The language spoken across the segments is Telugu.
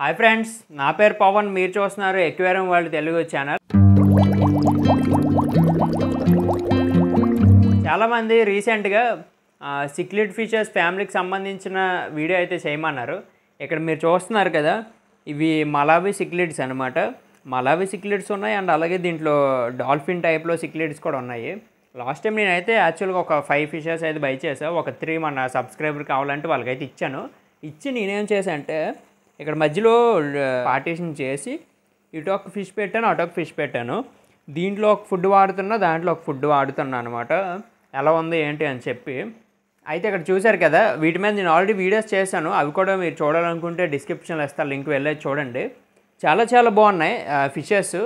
హాయ్ ఫ్రెండ్స్, నా పేరు పవన్. మీరు చూస్తున్నారు ఎక్వేరియం వరల్డ్ తెలుగు ఛానల్. చాలామంది రీసెంట్గా సిక్లిడ్ ఫిషెస్ ఫ్యామిలీకి సంబంధించిన వీడియో అయితే చేయమన్నారు. ఇక్కడ మీరు చూస్తున్నారు కదా, ఇవి మలావి సిక్లిడ్స్ అనమాట. మలావి సిక్లిడ్స్ ఉన్నాయి అండ్ అలాగే దీంట్లో డాల్ఫిన్ టైప్లో సిక్లిడ్స్ కూడా ఉన్నాయి. లాస్ట్ టైం నేనైతే యాక్చువల్గా ఒక 5 ఫిషెస్ అయితే బై చేసాను. ఒక 3 మన సబ్స్క్రైబర్ కావాలంటే వాళ్ళకైతే ఇచ్చి నేనేం చేశాను అంటే ఇక్కడ మధ్యలో పార్టీషన్ చేసి ఇటు ఒక ఫిష్ పెట్టాను, అటు ఒక ఫిష్ పెట్టాను. దీంట్లో ఒక ఫుడ్ వాడుతున్నా, దాంట్లో ఒక ఫుడ్ వాడుతున్నా అనమాట. ఎలా ఉంది ఏంటి అని చెప్పి. అయితే ఇక్కడ చూశారు కదా, వీటి మీద నేను ఆల్రెడీ వీడియోస్ చేశాను. అవి కూడా మీరు చూడాలనుకుంటే డిస్క్రిప్షన్లో ఇస్తాను, లింక్ వెళ్ళేది చూడండి. చాలా బాగున్నాయి ఫిషెస్.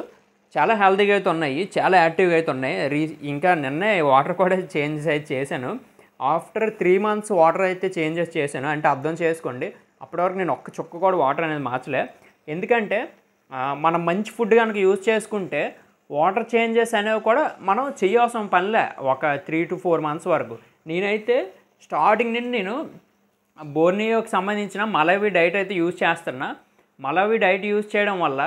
చాలా హెల్తీగా అయితే ఉన్నాయి, చాలా యాక్టివ్గా అయితే ఉన్నాయి. ఇంకా నిన్నే వాటర్ కూడా చేంజెస్ అయితే చేశాను. ఆఫ్టర్ 3 months వాటర్ అయితే చేంజెస్ చేశాను. అంటే అర్థం చేసుకోండి, అప్పటివరకు నేను ఒక్క చుక్క కూడా వాటర్ అనేది మార్చలే. ఎందుకంటే మనం మంచి ఫుడ్ కనుక యూజ్ చేసుకుంటే వాటర్ చేంజెస్ అనేవి కూడా మనం చేయవలసిన పనిలే ఒక 3 to 4 months వరకు. నేనైతే స్టార్టింగ్ నుండి నేను బోర్నియోకి సంబంధించిన మలావి డైట్ అయితే యూజ్ చేస్తున్నా. మలావి డైట్ యూజ్ చేయడం వల్ల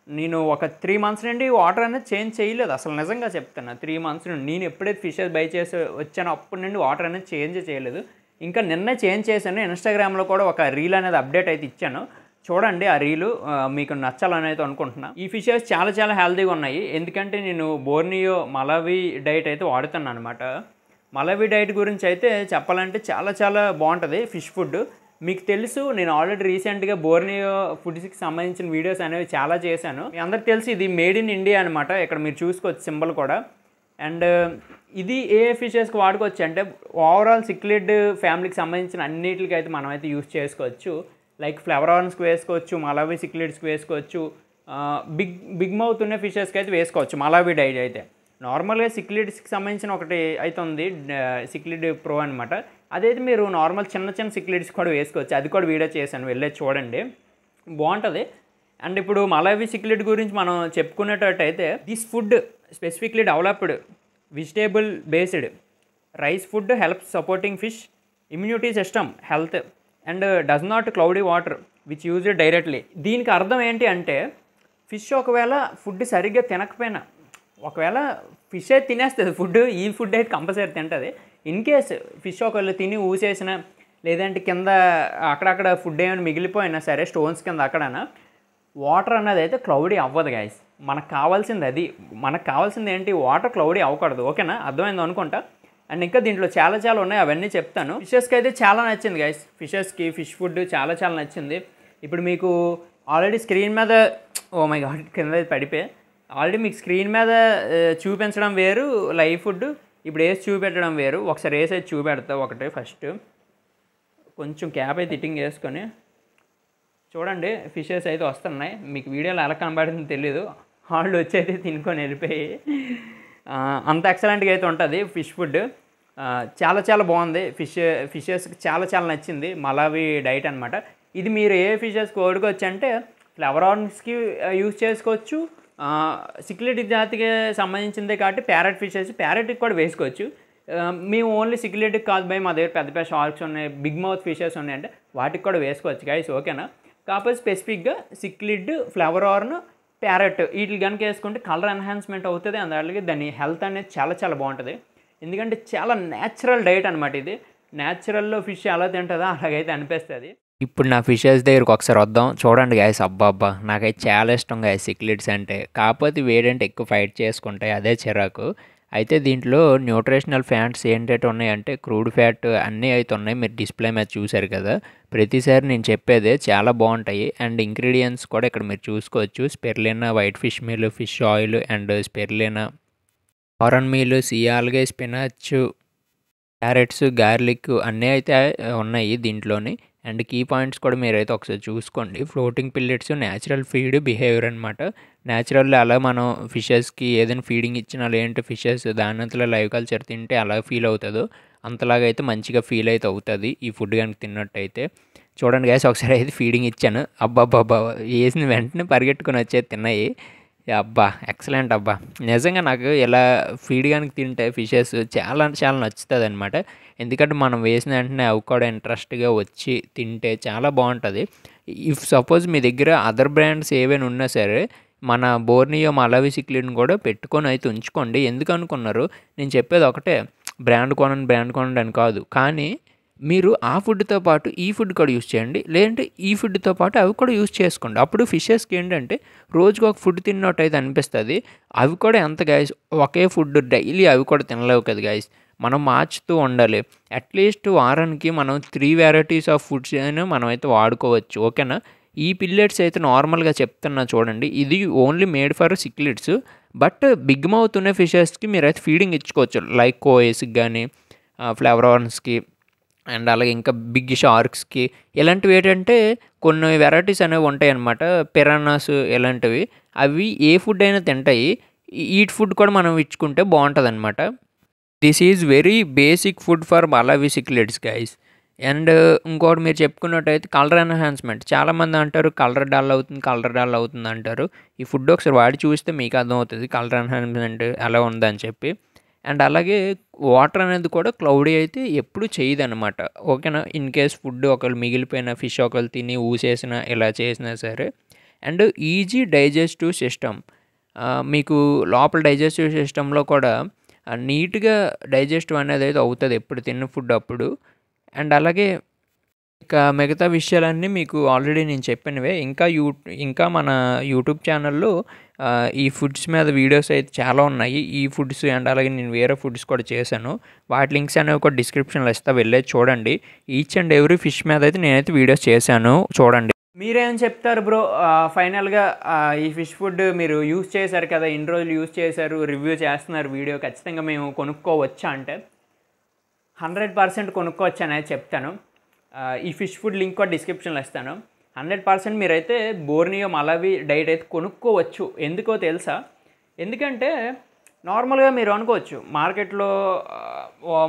నేను ఒక 3 months నుండి వాటర్ అనేది చేంజ్ చేయలేదు. అసలు నిజంగా చెప్తున్నా, 3 months నుండి నేను ఎప్పుడైతే ఫిషెస్ బై చేసి వచ్చానో అప్పటి నుండి వాటర్ అనేది చేంజ్ చేయలేదు. ఇంకా నిన్నే చేంజ్ చేశాను. ఇన్స్టాగ్రామ్లో కూడా ఒక రీల్ అనేది అప్డేట్ అయితే ఇచ్చాను, చూడండి. ఆ రీలు మీకు నచ్చాలని అయితే అనుకుంటున్నా. ఈ ఫిషెస్ చాలా హెల్తీగా ఉన్నాయి. ఎందుకంటే నేను బోర్నియో మలావి డైట్ అయితే వాడుతున్నాను అనమాట. మలావి డైట్ గురించి అయితే చెప్పాలంటే చాలా బాగుంటుంది ఫిష్ ఫుడ్. మీకు తెలుసు, నేను ఆల్రెడీ రీసెంట్గా బోర్నియో ఫుడ్స్కి సంబంధించిన వీడియోస్ అనేవి చాలా చేశాను. మీ అందరికి తెలిసి ఇది మేడ్ ఇన్ ఇండియా అనమాట. ఇక్కడ మీరు చూసుకోవచ్చు సింబల్ కూడా. అండ్ ఇది ఏ ఫిషెస్కి వాడుకోవచ్చు అంటే ఓవరాల్ సిక్లిడ్ ఫ్యామిలీకి సంబంధించిన అన్నిటికి అయితే మనం అయితే యూస్ చేసుకోవచ్చు. లైక్ ఫ్లవరాన్స్కి వేసుకోవచ్చు, మలావి సిక్లిడ్స్కి వేసుకోవచ్చు, బిగ్ మౌత్ ఉన్న ఫిషెస్కి అయితే వేసుకోవచ్చు మలావి డైట్ అయితే. నార్మల్గా సిక్లిడ్స్కి సంబంధించిన ఒకటి అయితే ఉంది, సిక్లిడ్ ప్రో అనమాట. అదైతే మీరు నార్మల్ చిన్న సిక్లిడ్స్ కూడా వేసుకోవచ్చు. అది కూడా వీడియో చేశాను, వెళ్ళేది చూడండి, బాగుంటుంది. అండ్ ఇప్పుడు మలావి సిక్లిడ్ గురించి మనం చెప్పుకునేటట్టయితే, this food specifically developed vegetable based rice food helps supporting fish immunity system health and does not cloudy water which used directly. దీనికి అర్థం ఏంటి అంటే, ఫిష్ ఒకవేళ ఫుడ్ సరిగ్గా తినకపోయినా, ఒకవేళ ఫిష్ అయితే తినేస్తుంది ఫుడ్, ఈ ఫుడ్ అయితే కంపల్సరీ తింటుంది. ఇన్ కేస్ ఫిష్ ఒకవేళ తిని ఊసేసిన, లేదంటే కింద అక్కడక్కడ ఫుడ్ ఏమైనా మిగిలిపోయినా సరే స్టోన్స్ కింద అక్కడనా, వాటర్ అన్నది అయితే క్లౌడీ అవ్వదు గైస్. మనకు కావాల్సింది అది. మనకు కావాల్సింది ఏంటి, వాటర్ క్లౌడీ అవ్వకూడదు. ఓకేనా, అర్థమైంది అనుకుంటా. అండ్ ఇంకా దీంట్లో చాలా ఉన్నాయి, అవన్నీ చెప్తాను. ఫిషెస్కి అయితే చాలా నచ్చింది గైస్. ఫిషెస్కి ఫిష్ ఫుడ్ చాలా నచ్చింది. ఇప్పుడు మీకు ఆల్రెడీ స్క్రీన్ మీద, ఓ మై గాడ్, కింద పడిపోయి ఆల్రెడీ మీకు స్క్రీన్ మీద చూపించడం వేరు, లైవ్ ఫుడ్ ఇప్పుడు వేసి చూపెట్టడం వేరు. ఒకసారి వేసి అయితే చూపెడతా. ఒకటి ఫస్ట్ కొంచెం క్యాప్ అయితే ఇట్టింగ్ వేసుకొని చూడండి, ఫిషెస్ అయితే వస్తున్నాయి. మీకు వీడియోలో ఎలా కనబడుతుందో తెలీదు, వాళ్ళు వచ్చి అయితే తినుకొని వెళ్ళిపోయి. అంత ఎక్సలెంట్గా అయితే ఉంటుంది ఫిష్ ఫుడ్. చాలా బాగుంది. ఫిషెస్కి చాలా నచ్చింది మలావి డైట్ అనమాట. ఇది మీరు ఏ ఫిషెస్కి వాడుకోవచ్చు అంటే, ఫ్లవరాన్స్కి యూజ్ చేసుకోవచ్చు, సిక్లిడ్ జాతికి సంబంధించిందే కాబట్టి ప్యారెట్ ఫిషెస్, ప్యారెట్కి కూడా వేసుకోవచ్చు. మేము ఓన్లీ సిక్లిడ్కి కాదు భయ్, మా దగ్గర పెద్ద షార్క్స్ ఉన్నాయి, బిగ్ మౌత్ ఫిషెస్ ఉన్నాయి అంటే వాటికి కూడా వేసుకోవచ్చు గైస్. ఓకేనా, కాకపోతే స్పెసిఫిక్గా సిక్లిడ్, ఫ్లవరాన్, ప్యారెట్ వీటికి కనుక వేసుకుంటే కలర్ ఎన్హాన్స్మెంట్ అవుతుంది. అందువల్ల దాని హెల్త్ అనేది చాలా బాగుంటుంది. ఎందుకంటే చాలా న్యాచురల్ డైట్ అనమాట ఇది. న్యాచురల్లో ఫిష్ ఎలా తింటుందో అలాగైతే అనిపిస్తుంది. ఇప్పుడు నా ఫిషెస్ దగ్గరకు ఒకసారి వద్దాం. చూడండి గాయస్, అబ్బా నాకైతే చాలా ఇష్టం గాయస్ సిక్లిడ్స్ అంటే. కాకపోతే వేడంటే ఎక్కువ ఫైట్ చేసుకుంటాయి, అదే చిరాకు. అయితే దీంట్లో న్యూట్రిషనల్ ఫ్యాట్స్ ఏంటంటే ఉన్నాయంటే, క్రూడ్ ఫ్యాట్ అన్నీ అయితే ఉన్నాయి. మీరు డిస్ప్లే మీద చూశారు కదా, ప్రతిసారి నేను చెప్పేదే చాలా బాగుంటాయి. అండ్ ఇంగ్రీడియంట్స్ కూడా ఇక్కడ మీరు చూసుకోవచ్చు. Spirulina white fish meal, fish oil and spirulina corn meal, sea algae, spinach, carrots, garlic అన్నీ అయితే ఉన్నాయి దీంట్లోని. అండ్ కీ పాయింట్స్ కూడా మీరైతే ఒకసారి చూసుకోండి. Floating pellets natural feed behaviour అనమాట. న్యాచురల్ అలా మనం ఫిషెస్కి ఏదైనా ఫీడింగ్ ఇచ్చినా, లేదంటే ఫిషెస్ దానంతలో లైవ్ కల్చర్ తింటే అలా ఫీల్ అవుతుందో అంతలాగా అయితే మంచిగా ఫీల్ అయితే అవుతుంది ఈ ఫుడ్ కనుక తిన్నట్టయితే. చూడండి గైస్, ఒకసారి అయితే ఫీడింగ్ ఇచ్చాను. అబ్బా వేసిన వెంటనే పరిగెట్టుకుని వచ్చేది తిన్నాయి. అబ్బా ఎక్సలెంట్ అబ్బా. నిజంగా నాకు ఇలా ఫీడ్ కనుక తింటే ఫిషెస్ చాలా నచ్చుతుంది అనమాట. ఎందుకంటే మనం వేసిన వెంటనే అవి కూడా ఇంట్రెస్ట్గా వచ్చి తింటే చాలా బాగుంటుంది. ఇఫ్ సపోజ్ మీ దగ్గర అదర్ బ్రాండ్స్ ఏవైనా ఉన్నా సరే మన బోర్నియో మలావి సిక్లిడ్ని కూడా పెట్టుకొని అయితే ఉంచుకోండి. ఎందుకు అనుకున్నారు, నేను చెప్పేది ఒకటే, బ్రాండ్ కొనండి అని కాదు, కానీ మీరు ఆ ఫుడ్తో పాటు ఈ ఫుడ్ కూడా యూస్ చేయండి, లేదంటే ఈ ఫుడ్తో పాటు అవి కూడా యూస్ చేసుకోండి. అప్పుడు ఫిషెస్కి ఏంటంటే రోజుకు ఒక ఫుడ్ తిన్నట్టు అయితే అనిపిస్తుంది. అవి కూడా ఎంత గైస్, ఒకే ఫుడ్ డైలీ అవి కూడా తినలేవు కదా గైస్, మనం మార్చుతూ ఉండాలి. అట్లీస్ట్ వారానికి మనం 3 వెరైటీస్ ఆఫ్ ఫుడ్స్ అయినా మనం అయితే వాడుకోవచ్చు. ఓకేనా. ఈ పిల్లెట్స్ అయితే నార్మల్గా చెప్తున్నా చూడండి, ఇది only made for cichlids. But big mouth ఉన్న ఫిషెస్కి మీరైతే ఫీడింగ్ ఇచ్చుకోవచ్చు, లైక్ కోయేస్కి కానీ ఫ్లేవరాన్స్కి అండ్ అలాగే ఇంకా బిగ్ షార్క్స్కి. ఇలాంటివి ఏంటంటే కొన్ని వెరైటీస్ అనేవి ఉంటాయి అన్నమాట, పిరానాస్ ఇలాంటివి. అవి ఏ ఫుడ్ అయినా తింటాయి, ఈట్ ఫుడ్ కూడా మనం ఇచ్చుకుంటే బాగుంటుంది అనమాట. This is very basic food for Malawi cichlids guys. And ఇంకోటి మీరు చెప్పుకున్నట్టయితే కలర్ ఎన్హాన్స్మెంట్. చాలామంది అంటారు కలర్ డల్ అవుతుంది అంటారు. ఈ ఫుడ్ ఒకసారి వాడి చూస్తే మీకు అర్థమవుతుంది కలర్ ఎన్హాన్స్మెంట్ ఎలా ఉందని చెప్పి. అండ్ అలాగే వాటర్ అనేది కూడా క్లౌడీ అయితే ఎప్పుడు చేయదన్నమాట. ఓకేనా. ఇన్ కేస్ ఫుడ్ ఒకళ్ళు మిగిలిపోయిన ఫిష్ ఒకళ్ళు తిని ఊసేసిన ఇలా చేసినా సరే. అండ్ ఈజీ డైజెస్టివ్ సిస్టమ్, మీకు లోపల డైజెస్టివ్ సిస్టంలో కూడా నీట్గా డైజెస్టివ్ అనేది అయితే అవుతుంది ఎప్పుడు తిన్న ఫుడ్ అప్పుడు. అండ్ అలాగే ఇక మిగతా విషయాలన్నీ మీకు ఆల్రెడీ నేను చెప్పినవే. ఇంకా మన యూట్యూబ్ ఛానల్లో ఈ ఫుడ్స్ మీద వీడియోస్ అయితే చాలా ఉన్నాయి. ఈ ఫుడ్స్ అండ్ అలాగే నేను వేరే ఫుడ్స్ కూడా చేశాను. వాటి లింక్స్ అనేవి కూడా డిస్క్రిప్షన్లో ఇస్తా, వెళ్ళేది చూడండి. ఈచ్ అండ్ ఎవ్రీ ఫిష్ మీద అయితే నేనైతే వీడియోస్ చేశాను, చూడండి. మీరేం చెప్తారు బ్రో ఫైనల్గా? ఈ ఫిష్ ఫుడ్ మీరు యూస్ చేశారు కదా, ఇన్ని రోజులు యూస్ చేశారు, రివ్యూ చేస్తున్నారు, వీడియో ఖచ్చితంగా మేము కొనుక్కోవచ్చా అంటే 100% కొనుక్కోవచ్చు అనేది చెప్తాను. ఈ ఫిష్ ఫుడ్ లింక్ కూడా డిస్క్రిప్షన్లో ఇస్తాను. 100% మీరైతే బోర్నియో మలావి డైట్ అయితే కొనుక్కోవచ్చు. ఎందుకో తెలుసా? ఎందుకంటే నార్మల్గా మీరు అనుకోవచ్చు మార్కెట్లో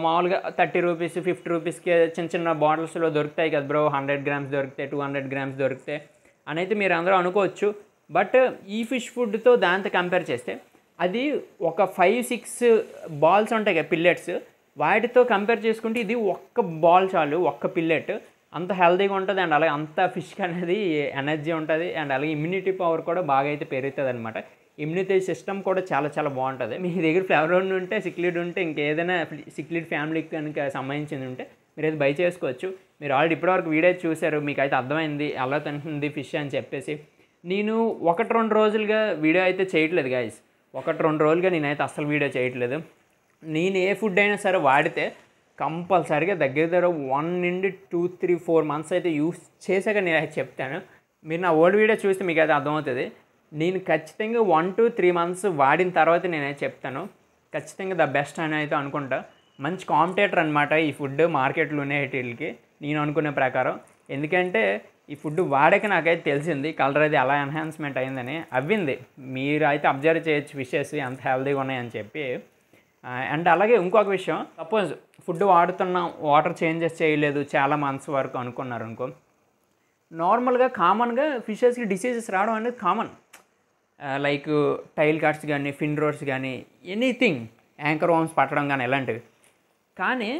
మామూలుగా 30 రూపీస్ 50 రూపీస్కి చిన్న చిన్న బాటిల్స్లో దొరుకుతాయి కదా బ్రో, 100 గ్రామ్స్ దొరుకుతాయి, 200 గ్రామ్స్ దొరుకుతాయి అని అయితే మీరు అందరూ అనుకోవచ్చు. బట్ ఈ ఫిష్ ఫుడ్తో దాంతో కంపేర్ చేస్తే అది ఒక 5-6 బాల్స్ ఉంటాయి కదా పిల్లెట్స్, వాటితో కంపేర్ చేసుకుంటే ఇది ఒక్క బాల్ చాలు, ఒక్క పిల్లెట్. అంత హెల్తీగా ఉంటుంది అండ్ అలాగే అంత ఫిష్కి అనేది ఎనర్జీ ఉంటుంది అండ్ అలాగే ఇమ్యూనిటీ పవర్ కూడా బాగా అయితే పెరుగుతుంది అనమాట. ఇమ్యూనిటీ సిస్టమ్ కూడా చాలా చాలా బాగుంటుంది. మీ దగ్గర ఫ్లేవర్ ఉంటే, సిక్లిడ్ ఉంటే, ఇంకేదైనా సిక్లిడ్ ఫ్యామిలీకి కనుక సంబంధించింది ఉంటే మీరు అయితే బై చేసుకోవచ్చు. మీరు ఆల్రెడీ ఇప్పటివరకు వీడియో చూశారు, మీకు అయితే అర్థమైంది ఎలా తింటుంది ఫిష్ అని చెప్పేసి. నేను 1-2 రోజులుగా వీడియో అయితే చేయట్లేదు గాయస్. 1-2 రోజులుగా నేనైతే అస్సలు వీడియో చేయట్లేదు. నేను ఏ ఫుడ్ అయినా సరే వాడితే కంపల్సరీగా దగ్గర 1 నుండి 2-3-4 మంత్స్ అయితే యూస్ చేశాక నేను అయితే చెప్తాను. మీరు నా ఓల్డ్ వీడియో చూస్తే మీకు అయితే అర్థమవుతుంది. నేను ఖచ్చితంగా 1-3 మంత్స్ వాడిన తర్వాత నేనైతే చెప్తాను. ఖచ్చితంగా ద బెస్ట్ అని అయితే అనుకుంటా. మంచి కాంపిటేటర్ అనమాట ఈ ఫుడ్ మార్కెట్లో ఉండే వీటికి నేను అనుకునే ప్రకారం. ఎందుకంటే ఈ ఫుడ్ వాడాక నాకైతే తెలిసింది కలర్ అది ఎలా ఎన్హాన్స్మెంట్ అయిందని. అవ్వింది, మీరు అయితే అబ్జర్వ్ చేయొచ్చు ఫిషెస్ ఎంత హెల్తీగా ఉన్నాయని చెప్పి. అండ్ అలాగే ఇంకొక విషయం, సపోజ్ ఫుడ్ వాడుతున్నాం, వాటర్ చేంజెస్ చేయలేదు చాలా మంత్స్ వరకు అనుకున్నారు అనుకో, నార్మల్గా కామన్గా ఫిషెస్కి డిసీజెస్ రావడం అనేది కామన్. లైక్ టైల్ కట్స్ కానీ, ఫిన్ రోడ్స్ కానీ, ఎనీథింగ్, యాంకర్ వామ్స్ పట్టడం కానీ ఇలాంటివి. కానీ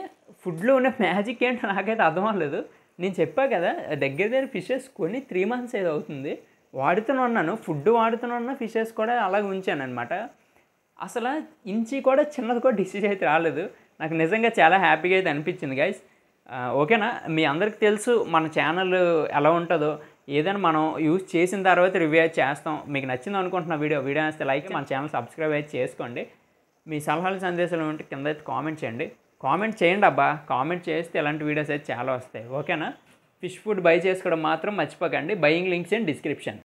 ఫుడ్లో ఉన్న మ్యాజిక్ ఏంటో నాకైతే అర్థం అవ్వలేదు. నేను చెప్పా కదా దగ్గర ఫిషెస్ కొని 3 మంత్స్ ఏదో అవుతుంది వాడుతున్నాను, ఫుడ్ వాడుతున్నా, ఫిషెస్ కూడా అలాగే ఉంచాను అనమాట. అసలు ఇంచి కూడా చిన్నది కూడా డిసీజ్ అయితే రాలేదు. నాకు నిజంగా చాలా హ్యాపీగా అయితే అనిపించింది గైస్. ఓకేనా. మీ అందరికి తెలుసు మన ఛానల్ ఎలా ఉంటుందో, ఏదైనా మనం యూజ్ చేసిన తర్వాత రివ్యూ అయితే చేస్తాం. మీకు నచ్చింది అనుకుంటున్న వీడియో వేస్తే లైక్, మన ఛానల్ సబ్స్క్రైబ్ అయితే చేసుకోండి. మీ సలహాలు సందేశాలు ఉంటే కింద అయితే కామెంట్ చేయండి. కామెంట్ చేయండి అబ్బా, కామెంట్ చేస్తే ఇలాంటి వీడియోస్ అయితే చాలా వస్తాయి. ఓకేనా. ఫిష్ ఫుడ్ బై చేసుకోవడం మాత్రం మర్చిపోకండి. Buying links in description.